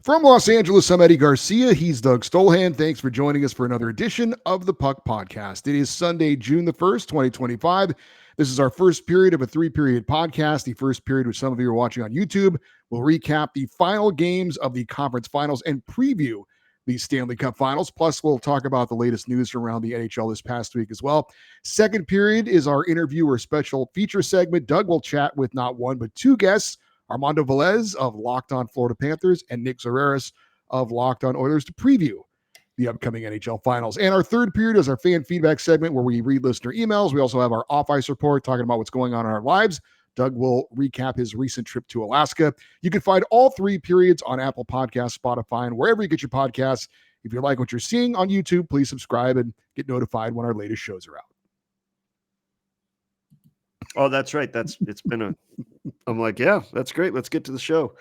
From Los Angeles, I'm Eddie Garcia. He's Doug Stolhand. Thanks for joining us for another edition of the Puck Podcast. It is Sunday, June the 1st, 2025. This is our first period of a three-period podcast. The first period, which some of you are watching on YouTube, will recap the final games of the conference finals and preview the Stanley Cup Finals. Plus, we'll talk about the latest news from around the NHL this past week as well. Second period is our interview or special feature segment. Doug will chat with not one, but two guests, Armando Velez of Locked On Florida Panthers and Nick Zararis of Locked On Oilers, to preview the upcoming NHL Finals. And our third period is our fan feedback segment where we read listener emails. We also have our off-ice report talking about what's going on in our lives. Doug will recap his recent trip to Alaska. You can find all three periods on Apple Podcasts, Spotify, and wherever you get your podcasts. If you like what you're seeing on YouTube, please subscribe and get notified when our latest shows are out. Oh, that's right. I'm like, yeah, that's great. Let's get to the show.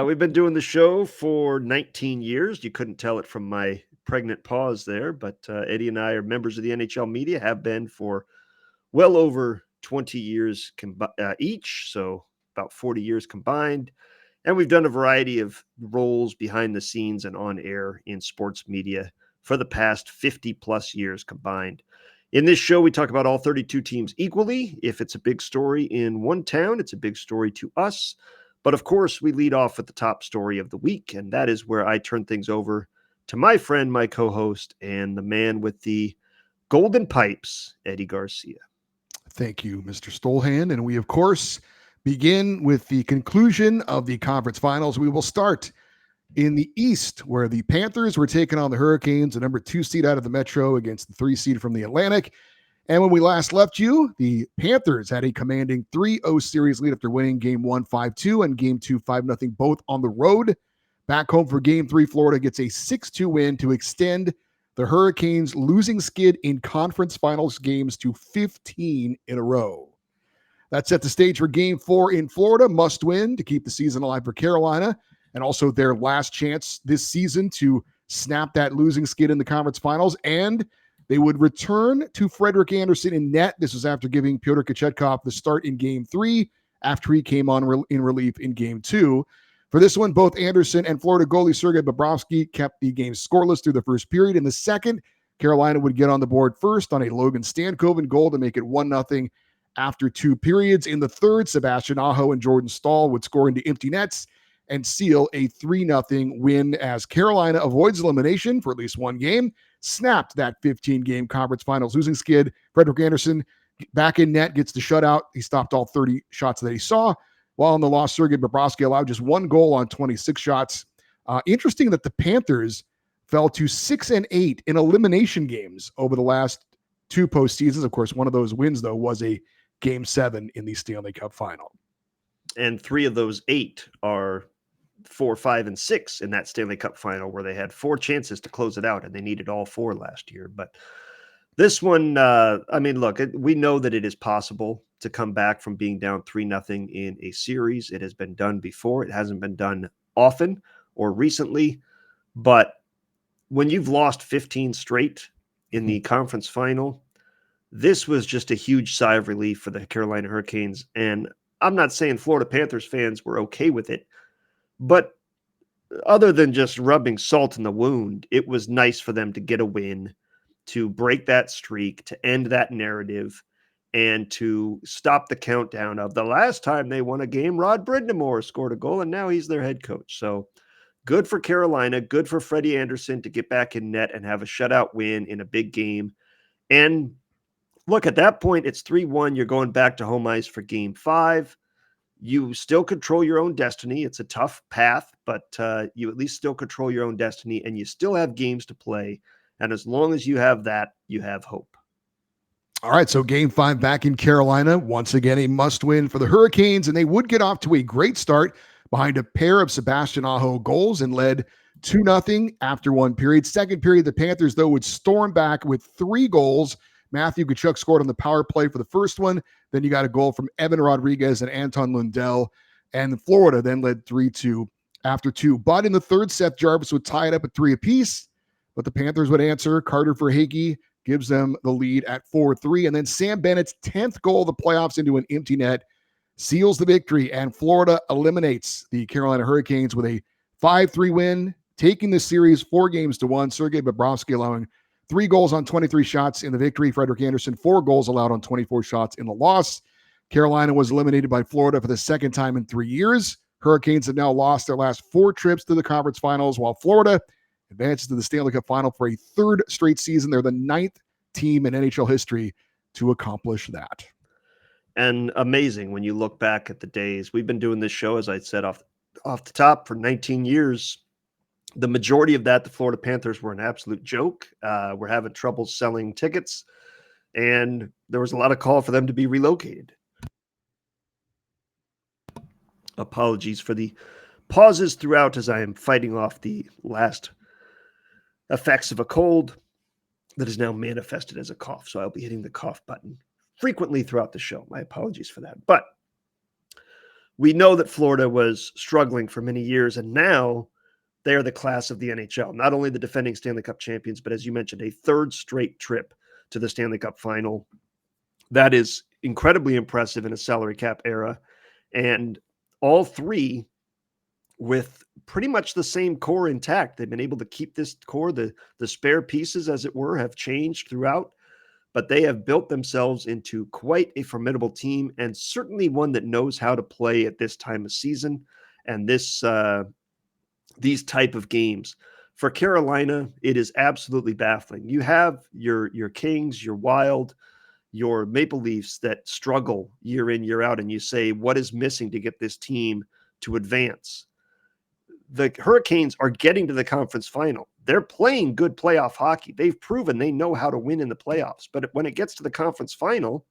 We've been doing the show for 19 years. You couldn't tell it from my pregnant pause there, but Eddie and I are members of the NHL media, have been for well over 20 years each, so about 40 years combined. And we've done a variety of roles behind the scenes and on air in sports media for the past 50 plus years combined. In this show, we talk about all 32 teams equally. If it's a big story in one town, it's a big story to us. But of course, we lead off with the top story of the week, and that is where I turn things over to my friend, my co-host, and the man with the golden pipes, Eddie Garcia. Thank you, Mr. Stolhand. And we, of course, begin with the conclusion of the conference finals. We will start in the East, where the Panthers were taking on the Hurricanes, the number 2 seed out of the Metro against the 3 seed from the Atlantic. And when we last left you, the Panthers had a commanding 3-0 series lead after winning Game 1 5-2 and Game 2 5-0, both on the road. Back home for Game 3, Florida gets a 6-2 win to extend the Hurricanes' losing skid in conference finals games to 15 in a row. That set the stage for Game 4 in Florida, must win to keep the season alive for Carolina, and also their last chance this season to snap that losing skid in the conference finals. And they would return to Frederik Andersen in net. This was after giving Pyotr Kochetkov the start in Game 3 after he came on in relief in Game 2. For this one, both Andersen and Florida goalie Sergei Bobrovsky kept the game scoreless through the first period. In the second, Carolina would get on the board first on a Logan Stankoven goal to make it 1-0 after 2 periods. In the third, Sebastian Aho and Jordan Staal would score into empty nets and seal a 3-0 win as Carolina avoids elimination for at least one game, snapped that 15-game conference finals losing skid. Frederik Andersen back in net, gets the shutout. He stopped all 30 shots that he saw, while in the loss, Sergei Bobrovsky allowed just 1 goal on 26 shots. Interesting that the Panthers fell to 6-8 in elimination games over the last 2 postseasons. Of course, one of those wins, though, was a Game 7 in the Stanley Cup Final. And 3 of those 8 are 4, 5, and 6 in that Stanley Cup Final, where they had 4 chances to close it out, and they needed all 4 last year. But this one, look, we know that it is possible to come back from being down 3-0 in a series. It has been done before. It hasn't been done often or recently. But when you've lost 15 straight in the conference final, this was just a huge sigh of relief for the Carolina Hurricanes. And I'm not saying Florida Panthers fans were okay with it, but other than just rubbing salt in the wound, it was nice for them to get a win, to break that streak, to end that narrative, and to stop the countdown of the last time they won a game, Rod Brind'Amour scored a goal, and now he's their head coach. So good for Carolina, good for Freddie Andersen to get back in net and have a shutout win in a big game. And look, at that point, it's 3-1. You're going back to home ice for Game 5. You still control your own destiny. It's a tough path, but you at least still control your own destiny, and you still have games to play. And as long as you have that, you have hope. All right, so Game 5 back in Carolina. Once again, a must-win for the Hurricanes, and they would get off to a great start behind a pair of Sebastian Aho goals and led 2-0 after 1 period. Second period, the Panthers, though, would storm back with 3 goals. Matthew Tkachuk scored on the power play for the first one. Then you got a goal from Evan Rodriguez and Anton Lundell. And Florida then led 3-2 after 2. But in the third set, Jarvis would tie it up at 3 apiece. But the Panthers would answer. Carter Verhaeghe gives them the lead at 4-3. And then Sam Bennett's 10th goal of the playoffs into an empty net seals the victory. And Florida eliminates the Carolina Hurricanes with a 5-3 win, taking the series 4-1. Sergei Bobrovsky allowing 3 goals on 23 shots in the victory. Frederik Andersen, 4 goals allowed on 24 shots in the loss. Carolina was eliminated by Florida for the second time in 3 years. Hurricanes have now lost their last 4 trips to the conference finals, while Florida advances to the Stanley Cup Final for a 3rd straight season. They're the 9th team in NHL history to accomplish that. And amazing when you look back at the days. We've been doing this show, as I said off the top, for 19 years. The majority of that, the Florida Panthers were an absolute joke. We're having trouble selling tickets, and there was a lot of call for them to be relocated. Apologies for the pauses throughout as I am fighting off the last effects of a cold that is now manifested as a cough. So I'll be hitting the cough button frequently throughout the show. My apologies for that. But we know that Florida was struggling for many years, and now they are the class of the NHL. Not only the defending Stanley Cup champions, but as you mentioned, a 3rd straight trip to the Stanley Cup Final. That is incredibly impressive in a salary cap era. And all 3 with pretty much the same core intact. They've been able to keep this core. The spare pieces, as it were, have changed throughout, but they have built themselves into quite a formidable team, and certainly one that knows how to play at this time of season and these type of games. For Carolina, it is absolutely baffling. You have your Kings, your Wild, your Maple Leafs that struggle year in, year out, and you say, what is missing to get this team to advance? The Hurricanes are getting to the conference final. They're playing good playoff hockey. They've proven they know how to win in the playoffs. But when it gets to the conference final,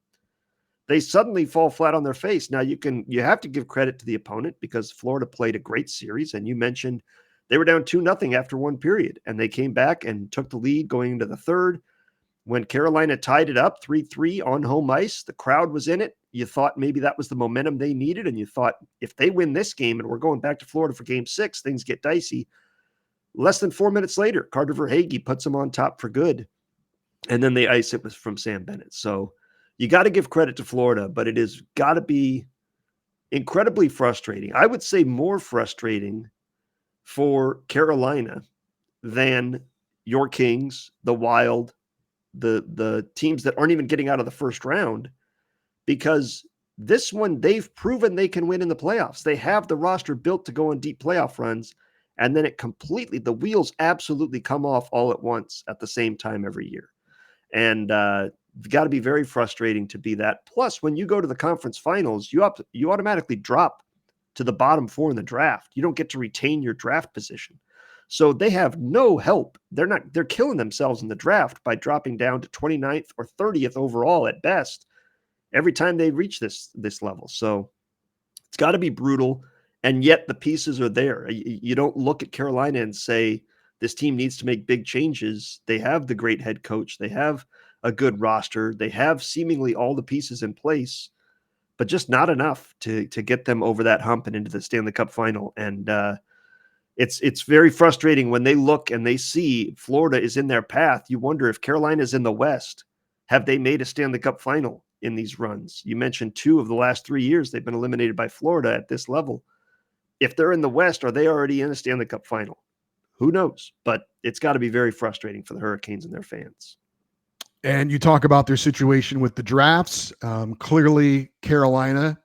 they suddenly fall flat on their face. Now, you have to give credit to the opponent because Florida played a great series. And you mentioned they were down 2-0 after 1 period. And they came back and took the lead going into the 3rd. When Carolina tied it up 3-3 on home ice, the crowd was in it. You thought maybe that was the momentum they needed. And you thought if they win this game and we're going back to Florida for game 6, things get dicey. Less than 4 minutes later, Carter Verhaeghe puts them on top for good. And then they ice it from Sam Bennett. So you got to give credit to Florida, but it has got to be incredibly frustrating. I would say more frustrating for Carolina than your Kings, the Wild, the teams that aren't even getting out of the first round, because this one, they've proven they can win in the playoffs. They have the roster built to go on deep playoff runs, and then the wheels absolutely come off all at once at the same time every year. And it's got to be very frustrating to be that. Plus, when you go to the conference finals, you automatically drop to the bottom 4 in the draft. You don't get to retain your draft position. So they have no help. They're killing themselves in the draft by dropping down to 29th or 30th overall at best every time they reach this level. So it's got to be brutal. And yet the pieces are there. You don't look at Carolina and say, this team needs to make big changes. They have the great head coach. They have a good roster. They have seemingly all the pieces in place, but just not enough to get them over that hump and into the Stanley Cup Final. And it's very frustrating when they look and they see Florida is in their path. You wonder if Carolina is in the West, have they made a Stanley Cup Final in these runs? You mentioned 2 of the last 3 years they've been eliminated by Florida at this level. If they're in the West, are they already in a Stanley Cup Final? Who knows? But it's got to be very frustrating for the Hurricanes and their fans. And you talk about their situation with the drafts. Clearly, Carolina,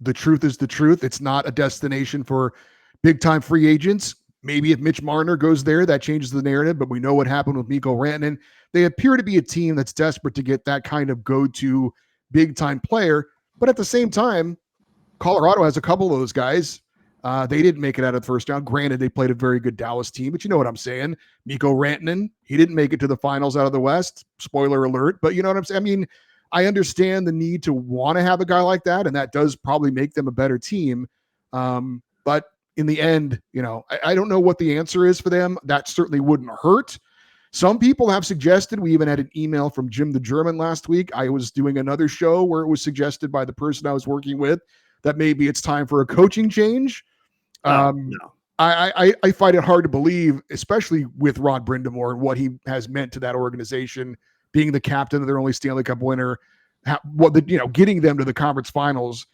the truth is the truth. It's not a destination for big-time free agents. Maybe if Mitch Marner goes there, that changes the narrative, but we know what happened with Mikko Rantanen. They appear to be a team that's desperate to get that kind of go-to big-time player, but at the same time, Colorado has a couple of those guys. They didn't make it out of the first round. Granted, they played a very good Dallas team, but you know what I'm saying. Mikko Rantanen, he didn't make it to the finals out of the West. Spoiler alert, but you know what I'm saying? I mean, I understand the need to want to have a guy like that, and that does probably make them a better team. But in the end, I don't know what the answer is for them. That certainly wouldn't hurt. Some people have suggested, we even had an email from Jim the German last week. I was doing another show where it was suggested by the person I was working with that maybe it's time for a coaching change. No. I find it hard to believe, especially with Rod Brindamore and what he has meant to that organization, being the captain of their only Stanley Cup winner, getting them to the conference finals.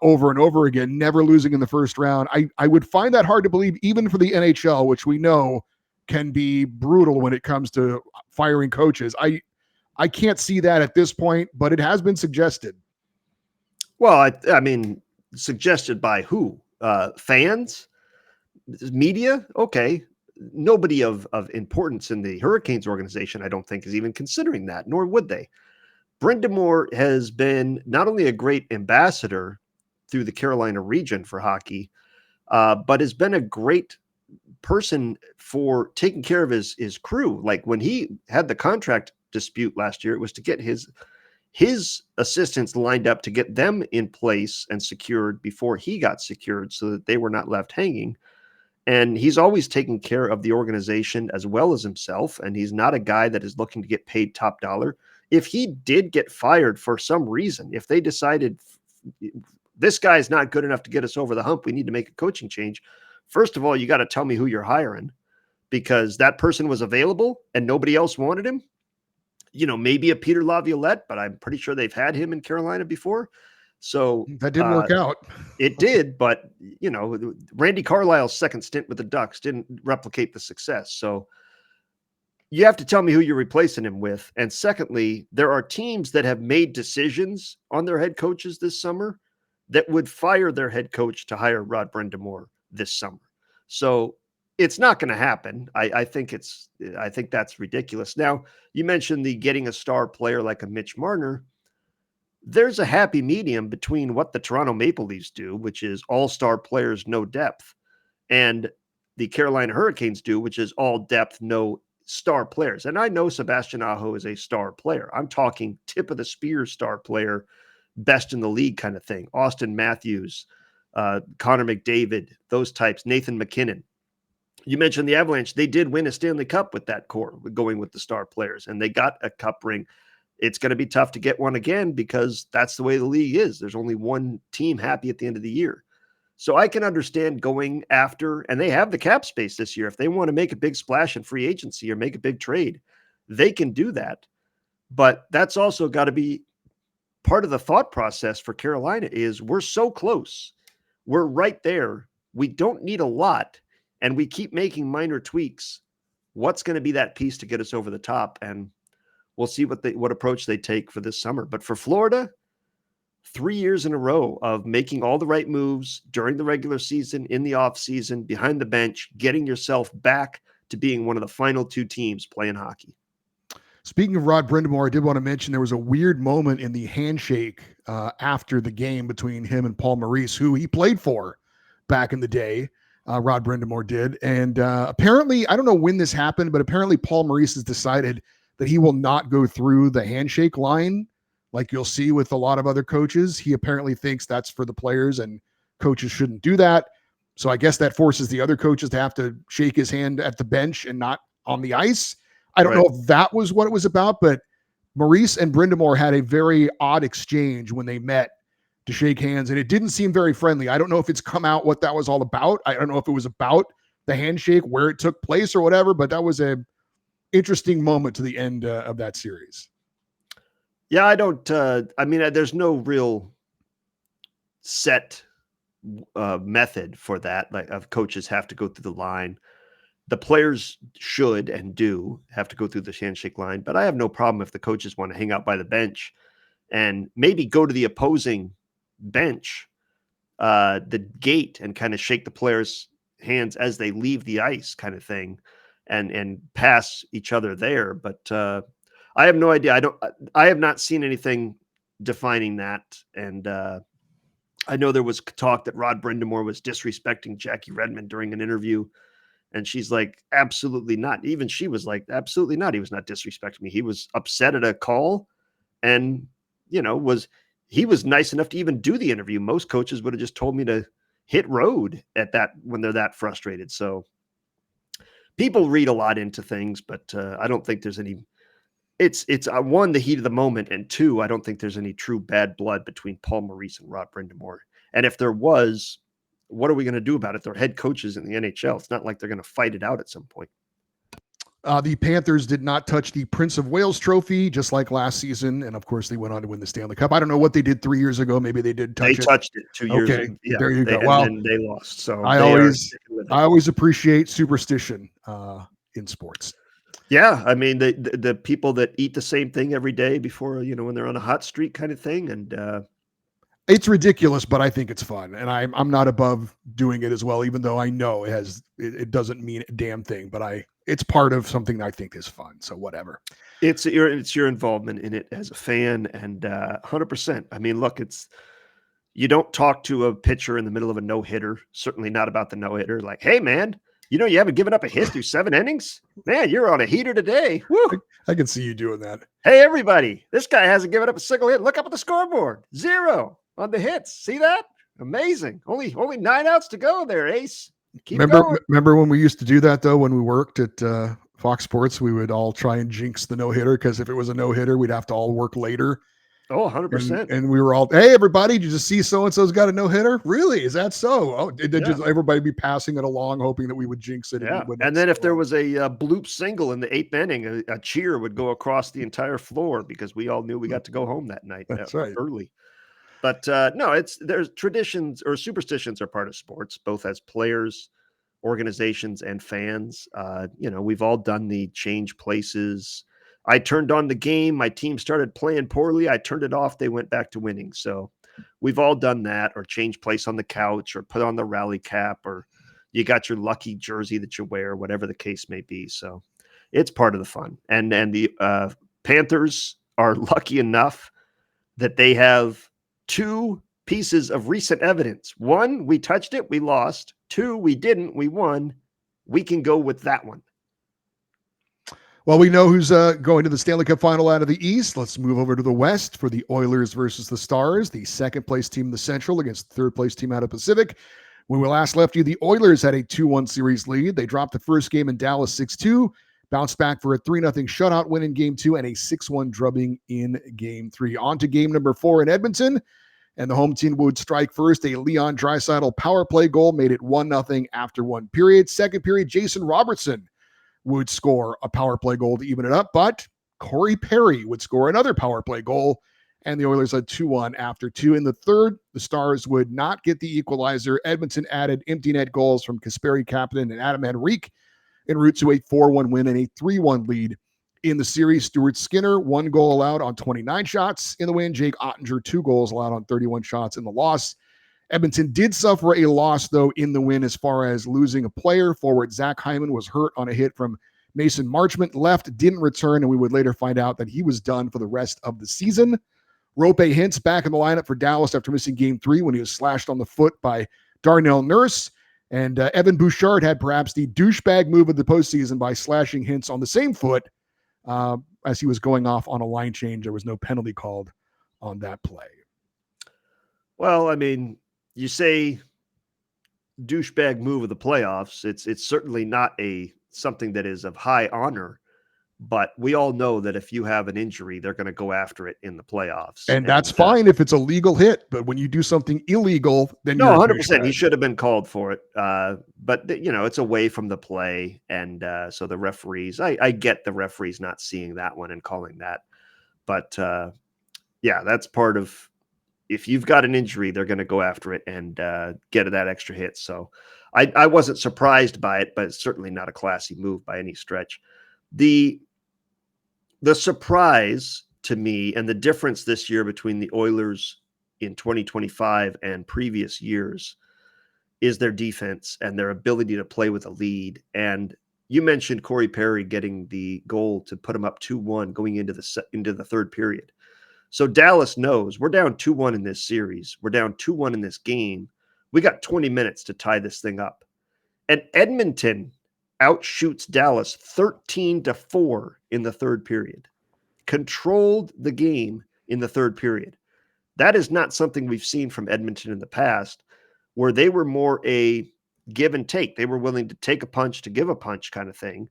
over and over again, never losing in the first round. I would find that hard to believe, even for the NHL, which we know can be brutal when it comes to firing coaches. I can't see that at this point, but it has been suggested. Well, I mean, suggested by who? Fans? Media? Okay. Nobody of importance in the Hurricanes organization, I don't think, is even considering that, nor would they. Brind'Amour has been not only a great ambassador through the Carolina region for hockey, but has been a great person for taking care of his crew. Like when he had the contract dispute last year, it was to get his assistants lined up to get them in place and secured before he got secured so that they were not left hanging. And he's always taken care of the organization as well as himself. And he's not a guy that is looking to get paid top dollar. If he did get fired for some reason, if they decided this guy is not good enough to get us over the hump, we need to make a coaching change. First of all, you got to tell me who you're hiring, because that person was available and nobody else wanted him. Maybe a Peter Laviolette, but I'm pretty sure they've had him in Carolina before. So that didn't work out. It did, but Randy Carlyle's second stint with the Ducks didn't replicate the success. So you have to tell me who you're replacing him with. And secondly, there are teams that have made decisions on their head coaches this summer that would fire their head coach to hire Rod Brind'Amour this summer. So it's not going to happen. I think that's ridiculous. Now, you mentioned the getting a star player like a Mitch Marner. There's a happy medium between what the Toronto Maple Leafs do, which is all-star players, no depth, and the Carolina Hurricanes do, which is all depth, no star players. And I know Sebastian Aho is a star player. I'm talking tip of the spear star player, best in the league kind of thing. Austin Matthews, Connor McDavid, those types, Nathan McKinnon. You mentioned the Avalanche. They did win a Stanley Cup with that core, going with the star players, and they got a cup ring. It's going to be tough to get one again because that's the way the league is. There's only one team happy at the end of the year. So I can understand going after, and they have the cap space this year. If they want to make a big splash in free agency or make a big trade, they can do that. But that's also got to be part of the thought process for Carolina is we're so close. We're right there. We don't need a lot, and we keep making minor tweaks. What's going to be that piece to get us over the top? And we'll see what approach they take for this summer. But for Florida, 3 years in a row of making all the right moves during the regular season, in the off season, behind the bench, getting yourself back to being one of the final two teams playing hockey. Speaking of Rod Brind'Amour, I did want to mention there was a weird moment in the handshake after the game between him and Paul Maurice, who he played for back in the day. Rod Brind'Amour did. And apparently, I don't know when this happened, but apparently Paul Maurice has decided that he will not go through the handshake line like you'll see with a lot of other coaches. He apparently thinks that's for the players and coaches shouldn't do that. So I guess that forces the other coaches to have to shake his hand at the bench and not on the ice. I don't know if that was what it was about, but Maurice and Brind'Amour had a very odd exchange when they met to shake hands, and it didn't seem very friendly. I don't know if it's come out what that was all about. I don't know if it was about the handshake, where it took place or whatever, but that was a interesting moment to the end of that series. Yeah, I don't, there's no real set method for that. Like, of coaches have to go through the line. The players should and do have to go through the handshake line, but I have no problem if the coaches want to hang out by the bench and maybe go to the opposing bench, the gate, and kind of shake the players' hands as they leave the ice, kind of thing, and pass each other there. But I have no idea. I have not seen anything defining that. And I know there was talk that Rod Brind'Amour was disrespecting Jackie Redmond during an interview. And she's like, absolutely not. Even she was like, absolutely not. He was not disrespecting me. He was upset at a call and, he was nice enough to even do the interview. Most coaches would have just told me to hit road at that when they're that frustrated. So people read a lot into things, but I don't think there's any, it's one, the heat of the moment. And two, I don't think there's any true bad blood between Paul Maurice and Rod Brind'Amour. And if there was, what are we going to do about it? They're head coaches in the NHL. It's not like they're going to fight it out at some point. The Panthers did not touch the Prince of Wales trophy, just like last season. And of course, they went on to win the Stanley Cup. I don't know what they did 3 years ago. Maybe they did They touch it. touched it 2 years Okay, ago. Yeah, there you go. and Well, then they lost. So I they are always, sticking with it. I always appreciate superstition in sports. Yeah, I mean the people that eat the same thing every day before, when they're on a hot streak kind of thing, and It's ridiculous, but I think it's fun, and I'm not above doing it as well. Even though I know it doesn't mean a damn thing, but it's part of something that I think is fun. So whatever. it's your involvement in it as a fan, and 100%. I mean, look, you don't talk to a pitcher in the middle of a no hitter. Certainly not about the no hitter. Like, hey man, you haven't given up a hit through 7 innings. Man, you're on a heater today. Woo! I can see you doing that. Hey everybody, this guy hasn't given up a single hit. Look up at the scoreboard, 0 on the hits. See that? Amazing. Only 9 outs to go there, Ace. Keep going. Remember when we used to do that though? When we worked at Fox Sports, we would all try and jinx the no hitter because if it was a no hitter, we'd have to all work later. Oh, 100%. And we were all, hey, everybody, did you just see so-and-so's got a no-hitter? Really? Is that so? Oh, did just everybody be passing it along, hoping that we would jinx it? Yeah. And then if there was a bloop single in the 8th inning, a cheer would go across the entire floor because we all knew we got to go home that night. That's right. Early. But no, there's traditions or superstitions are part of sports, both as players, organizations, and fans. We've all done the change places. I turned on the game. My team started playing poorly. I turned it off. They went back to winning. So we've all done that, or change place on the couch, or put on the rally cap, or you got your lucky jersey that you wear, whatever the case may be. So it's part of the fun. And the Panthers are lucky enough that they have 2 pieces of recent evidence. 1, we touched it, we lost. 2, we didn't, we won. We can go with that one. Well, we know who's going to the Stanley Cup Final out of the East. Let's move over to the West for the Oilers versus the Stars, the second-place team in the Central against the third-place team out of Pacific. When we last left you, the Oilers had a 2-1 series lead. They dropped the first game in Dallas 6-2, bounced back for a 3-0 shutout win in Game 2, and a 6-1 drubbing in Game 3. On to Game number 4 in Edmonton, and the home team would strike first. A Leon Draisaitl power play goal made it 1-0 after 1 period. Second period, Jason Robertson would score a power play goal to even it up, but Corey Perry would score another power play goal, and the Oilers led 2-1 after 2. In the third, the Stars would not get the equalizer. Edmonton added empty net goals from Kasperi Kapanen and Adam Henrique en route to a 4-1 win and a 3-1 lead in the series. Stuart Skinner, 1 goal allowed on 29 shots in the win. Jake Ottinger, 2 goals allowed on 31 shots in the loss. Edmonton did suffer a loss, though, in the win as far as losing a player. Forward Zach Hyman was hurt on a hit from Mason Marchment. Left, didn't return, and we would later find out that he was done for the rest of the season. Rope Hintz back in the lineup for Dallas after missing Game 3 when he was slashed on the foot by Darnell Nurse. And Evan Bouchard had perhaps the douchebag move of the postseason by slashing Hintz on the same foot as he was going off on a line change. There was no penalty called on that play. Well, I mean, you say douchebag move of the playoffs. It's certainly not something that is of high honor, but we all know that if you have an injury, they're going to go after it in the playoffs. And that's fine if it's a legal hit, but when you do something illegal, then no, 100%. He should have been called for it. But it's away from the play. And so the referees, I get the referees not seeing that one and calling that. But that's part of, if you've got an injury, they're going to go after it and get that extra hit. So I wasn't surprised by it, but it's certainly not a classy move by any stretch. The surprise to me and the difference this year between the Oilers in 2025 and previous years is their defense and their ability to play with a lead. And you mentioned Corey Perry getting the goal to put him up 2-1 going into the third period. So Dallas knows we're down 2-1 in this series. We're down 2-1 in this game. We got 20 minutes to tie this thing up. And Edmonton outshoots Dallas 13-4 in the third period. Controlled the game in the third period. That is not something we've seen from Edmonton in the past, where they were more a give and take. They were willing to take a punch to give a punch kind of thing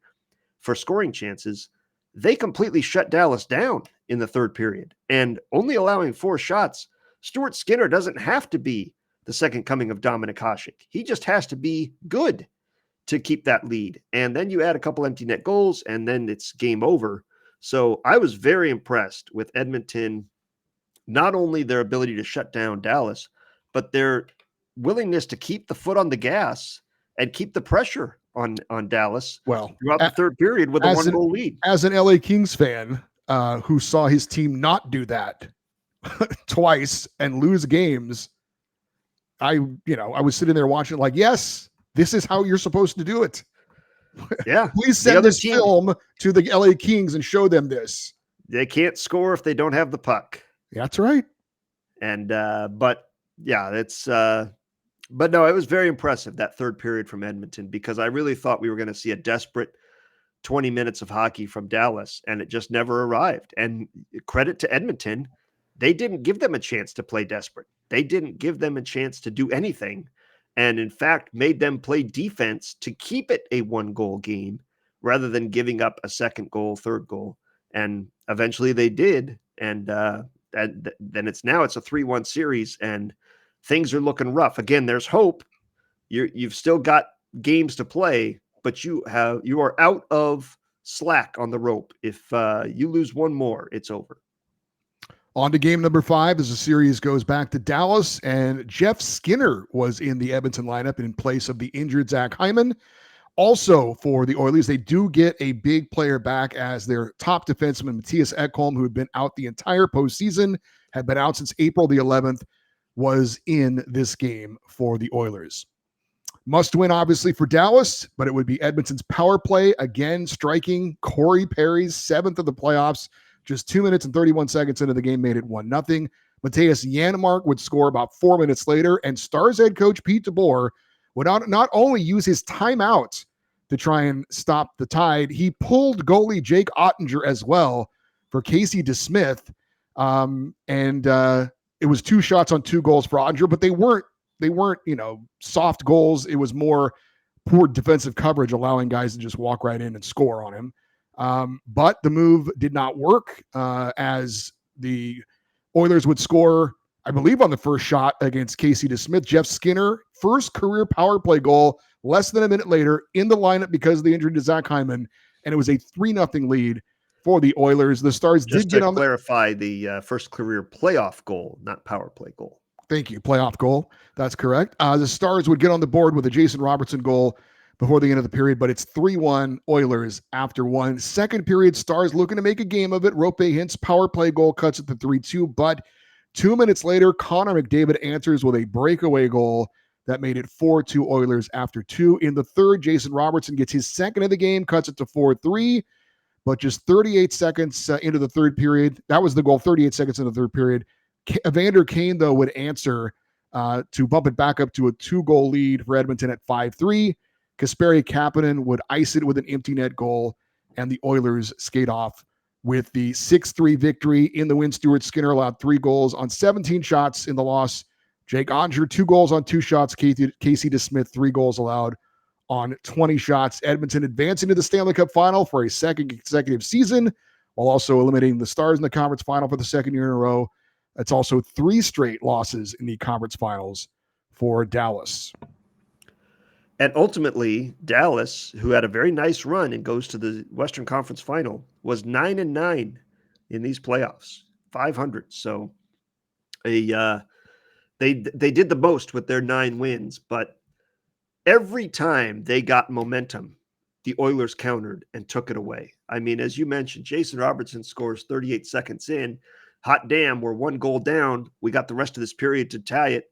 for scoring chances. They completely shut Dallas down in the third period and only allowing 4 shots. Stuart Skinner doesn't have to be the second coming of Dominik Hasek. He just has to be good to keep that lead. And then you add a couple empty net goals, and then it's game over. So I was very impressed with Edmonton, not only their ability to shut down Dallas, but their willingness to keep the foot on the gas and keep the pressure on Dallas Well, throughout the third period with a as one-goal lead. As an LA Kings fan who saw his team not do that twice and lose games, I was sitting there watching like, yes, this is how you're supposed to do it. Yeah. Please send this film to the LA Kings and show them this. They can't score if they don't have the puck. That's right. And but yeah, but no, it was very impressive, that third period from Edmonton, because I really thought we were going to see a desperate 20 minutes of hockey from Dallas, and it just never arrived. And credit to Edmonton, they didn't give them a chance to play desperate. They didn't give them a chance to do anything, and in fact made them play defense to keep it a one-goal game rather than giving up a second goal, third goal. And eventually they did, and then it's a 3-1 series, and things are looking rough. Again, there's hope. You've still got games to play, but you are out of slack on the rope. If you lose one more, it's over. On to game number 5 as the series goes back to Dallas, and Jeff Skinner was in the Edmonton lineup in place of the injured Zach Hyman. Also for the Oilers, they do get a big player back as their top defenseman, Mattias Ekholm, who had been out the entire postseason, had been out since April the 11th, was in this game for the Oilers. Must win, obviously, for Dallas, but it would be Edmonton's power play, again, striking Corey Perry's 7th of the playoffs. Just 2 minutes and 31 seconds into the game made it 1-0. Matthias Janmark would score about 4 minutes later, and Stars head coach Pete DeBoer would not only use his timeout to try and stop the tide, he pulled goalie Jake Ottinger as well for Casey DeSmith. It was 2 shots on 2 goals for Ottinger, but they weren't, soft goals. It was more poor defensive coverage, allowing guys to just walk right in and score on him. But the move did not work as the Oilers would score, I believe, on the first shot against Casey DeSmith. Jeff Skinner, first career power play goal, less than a minute later, in the lineup because of the injury to Zach Hyman, and it was a 3-0 lead for the Oilers. The Stars just did get to on clarify the first career playoff goal, not power play goal. Thank you. Playoff goal. That's correct. The Stars would get on the board with a Jason Robertson goal before the end of the period, but it's 3-1 Oilers after 1. Second period, Stars looking to make a game of it. Rope Hintz power play goal cuts it to 3-2, but 2 minutes later, Connor McDavid answers with a breakaway goal that made it 4-2 Oilers after 2. In the third, Jason Robertson gets his second of the game, cuts it to 4-3, but just 38 seconds into the third period, that was the goal, 38 seconds into the third period, Evander Kane, though, would answer to bump it back up to a 2-goal lead for Edmonton at 5-3. Kasperi Kapanen would ice it with an empty net goal, and the Oilers skate off with the 6-3 victory. In the win, Stuart Skinner allowed 3 goals on 17 shots in the loss. Jake Ottinger, 2 goals on 2 shots. Casey DeSmith, 3 goals allowed on 20 shots. Edmonton advancing to the Stanley Cup Final for a second consecutive season, while also eliminating the Stars in the conference final for the second year in a row. That's also 3 straight losses in the conference finals for Dallas. And ultimately, Dallas, who had a very nice run and goes to the Western Conference Final, was 9-9 in these playoffs, 500. So they did the most with their 9 wins, but every time they got momentum, the Oilers countered and took it away. I mean, as you mentioned, Jason Robertson scores 38 seconds in. Hot damn, we're 1 goal down. We got the rest of this period to tie it.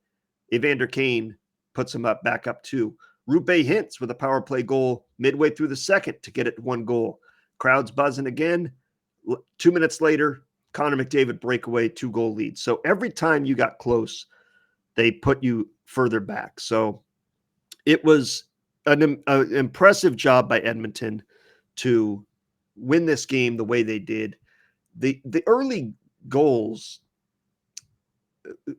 Evander Kane puts him back up 2. Rupe Hintz with a power play goal midway through the second to get it 1 goal. Crowd's buzzing again. 2 minutes later, Connor McDavid breakaway 2-goal lead. So every time you got close, they put you further back. So it was an impressive job by Edmonton to win this game the way they did. The early goals,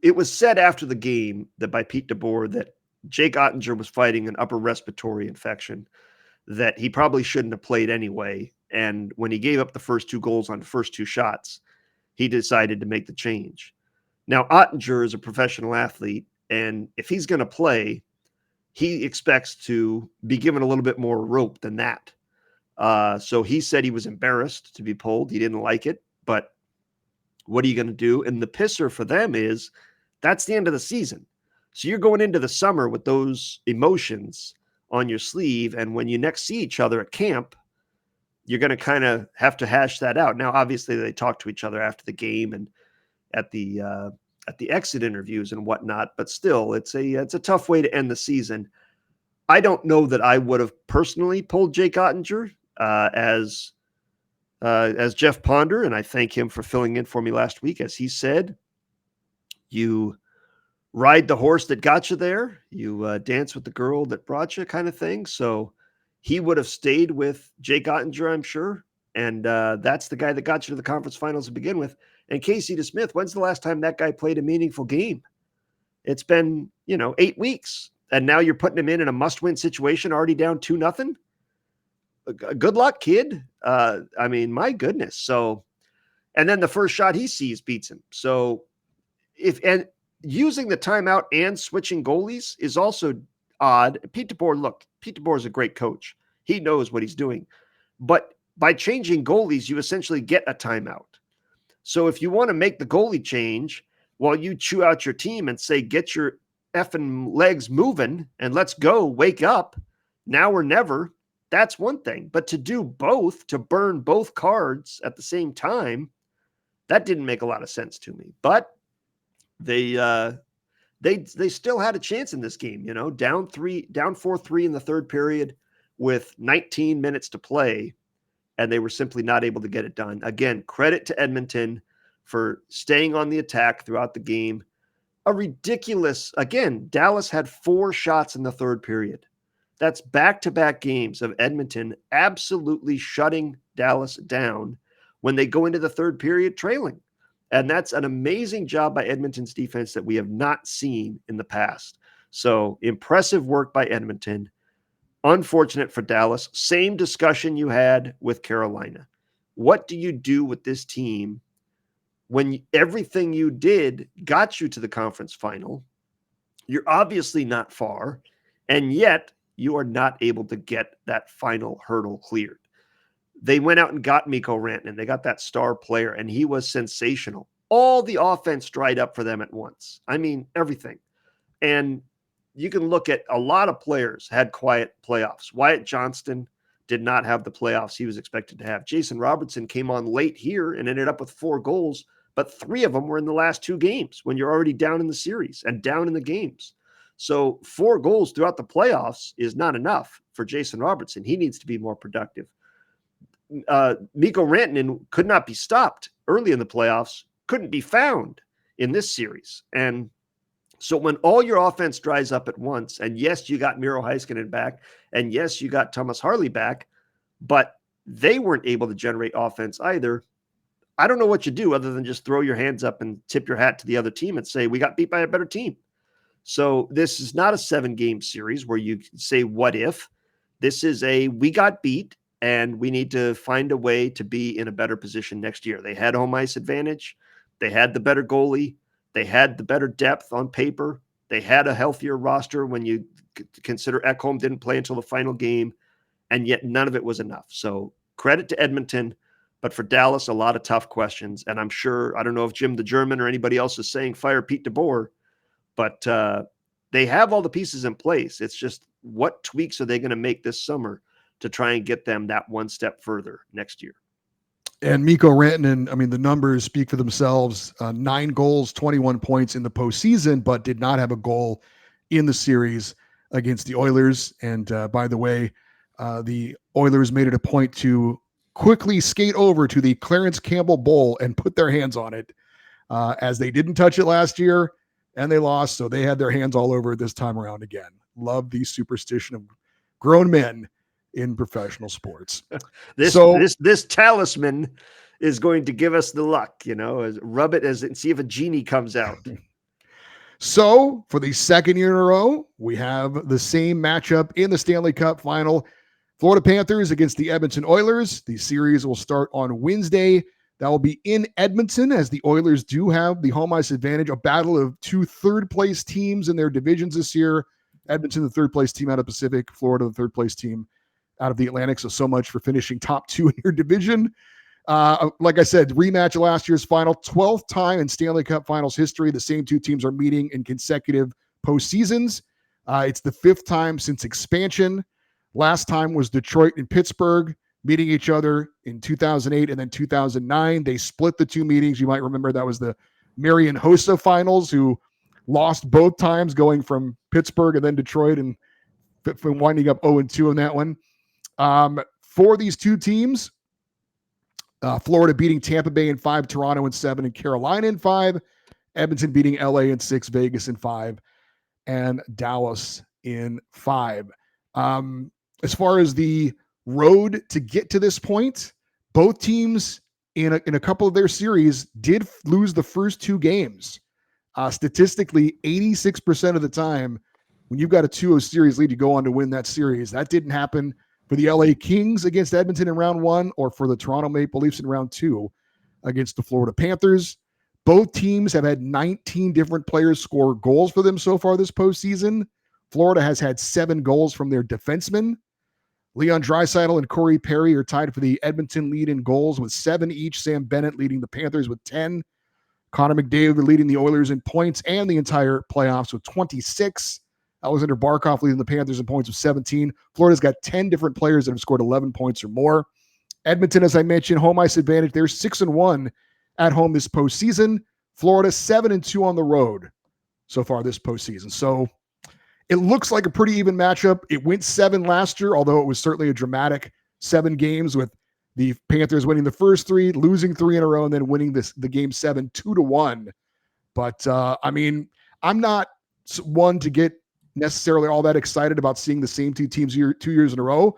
it was said after the game that by Pete DeBoer that Jake Ottinger was fighting an upper respiratory infection, that he probably shouldn't have played anyway. And when he gave up the first 2 goals on the first 2 shots, he decided to make the change. Now, Ottinger is a professional athlete, and if he's going to play, he expects to be given a little bit more rope than that. So he said he was embarrassed to be pulled. He didn't like it, but what are you going to do? And the pisser for them is that's the end of the season. So you're going into the summer with those emotions on your sleeve. And when you next see each other at camp, you're going to kind of have to hash that out. Now, obviously, they talk to each other after the game and at the exit interviews and whatnot. But still, it's a tough way to end the season. I don't know that I would have personally pulled Jake Ottinger as Jeff Ponder, and I thank him for filling in for me last week. As he said, you ride the horse that got you there, you dance with the girl that brought you, kind of thing. So he would have stayed with Jake Ottinger, I'm sure, and that's the guy that got you to the conference finals to begin with. And Casey DeSmith, when's the last time that guy played a meaningful game? It's been 8 weeks, and now you're putting him in a must-win situation, already down 2-0. Good luck, kid. I mean, my goodness. So, and then the first shot he sees beats him. So using the timeout and switching goalies is also odd. Pete DeBoer is a great coach. He knows what he's doing. But by changing goalies, you essentially get a timeout. So if you want to make the goalie change while you chew out your team and say, get your effing legs moving and let's go, wake up, now or never, that's one thing. But to do both, to burn both cards at the same time, that didn't make a lot of sense to me. But they still had a chance in this game, down 4-3 in the third period with 19 minutes to play, and they were simply not able to get it done. Again, credit to Edmonton for staying on the attack throughout the game. Dallas had 4 shots in the third period. That's back-to-back games of Edmonton absolutely shutting Dallas down when they go into the third period trailing. And that's an amazing job by Edmonton's defense that we have not seen in the past. So impressive work by Edmonton. Unfortunate for Dallas. Same discussion you had with Carolina. What do you do with this team when everything you did got you to the conference final? You're obviously not far, and yet you are not able to get that final hurdle cleared. They went out and got Mikko Rantanen. They got that star player, and he was sensational. All the offense dried up for them at once. I mean, everything. And you can look at a lot of players had quiet playoffs. Wyatt Johnston did not have the playoffs he was expected to have. Jason Robertson came on late here and ended up with 4 goals, but 3 of them were in the last 2 games when you're already down in the series and down in the games. So 4 goals throughout the playoffs is not enough for Jason Robertson. He needs to be more productive. Mikko Rantanen could not be stopped early in the playoffs, couldn't be found in this series. And so when all your offense dries up at once, and yes, you got Miro Heiskanen back, and yes, you got Thomas Harley back, but they weren't able to generate offense either. I don't know what you do other than just throw your hands up and tip your hat to the other team and say, we got beat by a better team. So this is not a 7-game series where you say, what if? This is we got beat, and we need to find a way to be in a better position next year. They had home ice advantage. They had the better goalie. They had the better depth on paper. They had a healthier roster when you consider Ekholm didn't play until the final game, and yet none of it was enough. So credit to Edmonton, but for Dallas, a lot of tough questions. And I'm sure, I don't know if Jim the German or anybody else is saying fire Pete DeBoer, but they have all the pieces in place. It's just what tweaks are they going to make this summer to try and get them that one step further next year? And Mikko Rantanen, I mean, the numbers speak for themselves. 9 goals, 21 points in the postseason, but did not have a goal in the series against the Oilers. And by the way, the Oilers made it a point to quickly skate over to the Clarence Campbell Bowl and put their hands on it, as they didn't touch it last year and they lost. So they had their hands all over it this time around again. Love the superstition of grown men in professional sports. This talisman is going to give us the luck, rub it and see if a genie comes out. So for the second year in a row, we have the same matchup in the Stanley Cup Final. Florida Panthers against the Edmonton Oilers. The series will start on Wednesday. That will be in Edmonton, as the Oilers do have the home ice advantage, a battle of 2 third-place teams in their divisions this year, Edmonton, the third place team out of Pacific, Florida, the third place team out of the Atlantic. So much for finishing top 2 in your division. Like I said, rematch of last year's final, 12th time in Stanley Cup Finals history. The same two teams are meeting in consecutive postseasons. It's the 5th time since expansion. Last time was Detroit and Pittsburgh meeting each other in 2008 and then 2009. They split the two meetings. You might remember that was the Marian Hossa finals, who lost both times, going from Pittsburgh and then Detroit, and winding up 0-2 in that one. For these two teams, Florida beating Tampa Bay in 5, Toronto in 7, and Carolina in 5. Edmonton beating LA in 6, Vegas in 5, and Dallas in 5. As far as the road to get to this point, both teams in a couple of their series did lose the first 2 games. Statistically, 86% of the time, when you've got a 2-0 series lead, you go on to win that series. That didn't happen for the LA Kings against Edmonton in round 1, or for the Toronto Maple Leafs in round 2 against the Florida Panthers. Both teams have had 19 different players score goals for them so far this postseason. Florida has had 7 goals from their defensemen. Leon Draisaitl and Corey Perry are tied for the Edmonton lead in goals with 7 each. Sam Bennett leading the Panthers with 10. Connor McDavid leading the Oilers in points and the entire playoffs with 26. Alexander Barkov leading the Panthers in points with 17. Florida's got 10 different players that have scored 11 points or more. Edmonton, as I mentioned, home ice advantage. They're 6-1 at home this postseason. Florida 7-2 on the road so far this postseason. So it looks like a pretty even matchup. It went 7 last year, although it was certainly a dramatic 7 games, with the Panthers winning the first 3, losing 3 in a row, and then winning the game 7 2-1. But I mean, I'm not one to get necessarily all that excited about seeing the same 2 teams 2 years in a row,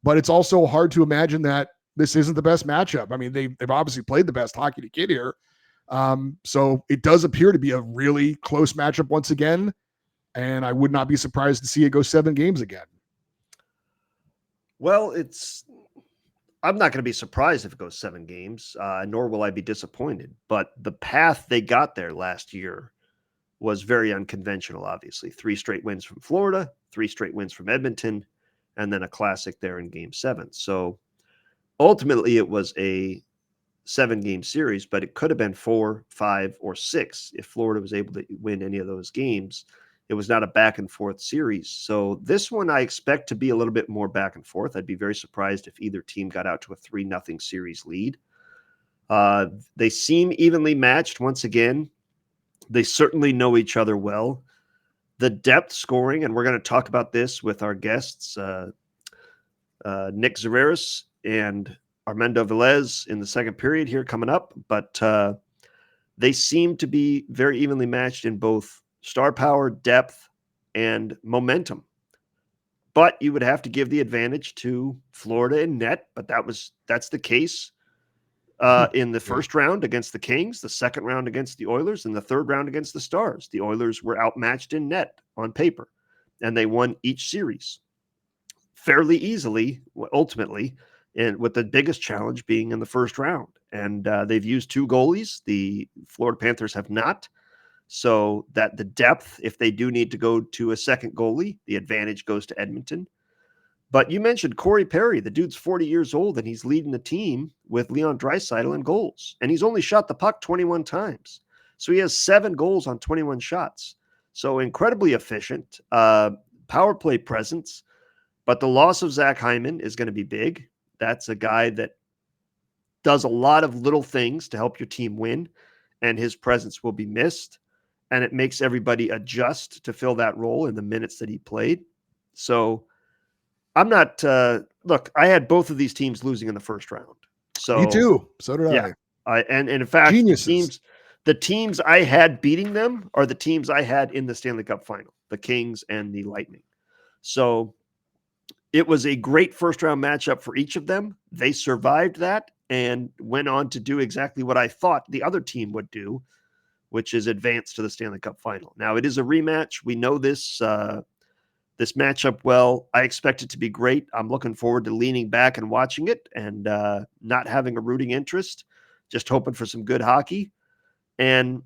but it's also hard to imagine that this isn't the best matchup. I mean, they've obviously played the best hockey to get here. So it does appear to be a really close matchup once again, and I would not be surprised to see it go 7 games again. Well, I'm not going to be surprised if it goes 7 games, nor will I be disappointed. But the path they got there last year was very unconventional, obviously. 3 straight wins from Florida, 3 straight wins from Edmonton, and then a classic there in game 7. So ultimately it was a 7-game series, but it could have been 4, 5, or 6 if Florida was able to win any of those games. It was not a back and forth series. So this one I expect to be a little bit more back and forth. I'd be very surprised if either team got out to a 3-0 series lead. They seem evenly matched once again. They certainly know each other well. The depth scoring, and we're going to talk about this with our guests, Nick Zareris and Armando Velez in the second period here coming up. But they seem to be very evenly matched in both star power, depth, and momentum. But you would have to give the advantage to Florida in net, but that's the case in the first round against the Kings, the second round against the Oilers, and the third round against the Stars. The Oilers were outmatched in net on paper, and they won each series fairly easily, ultimately, and with the biggest challenge being in the first round. And they've used 2 goalies. The Florida Panthers have not. So that the depth, if they do need to go to a second goalie, the advantage goes to Edmonton. But you mentioned Corey Perry. The dude's 40 years old, and he's leading the team with Leon Draisaitl in goals. And he's only shot the puck 21 times. So he has 7 goals on 21 shots. So incredibly efficient, power play presence. But the loss of Zach Hyman is going to be big. That's a guy that does a lot of little things to help your team win, and his presence will be missed. And it makes everybody adjust to fill that role in the minutes that he played. So I'm not look, I had both of these teams losing in the first round. So Me too. So did yeah, I. And in fact, Geniuses. the teams I had beating them are the teams I had in the Stanley Cup Final, the Kings and the Lightning. So it was a great first round matchup for each of them. They survived that and went on to do exactly what I thought the other team would do, which is advance to the Stanley Cup Final. Now, it is a rematch. We know this this matchup well. I expect it to be great. I'm looking forward to leaning back and watching it and not having a rooting interest, just hoping for some good hockey. And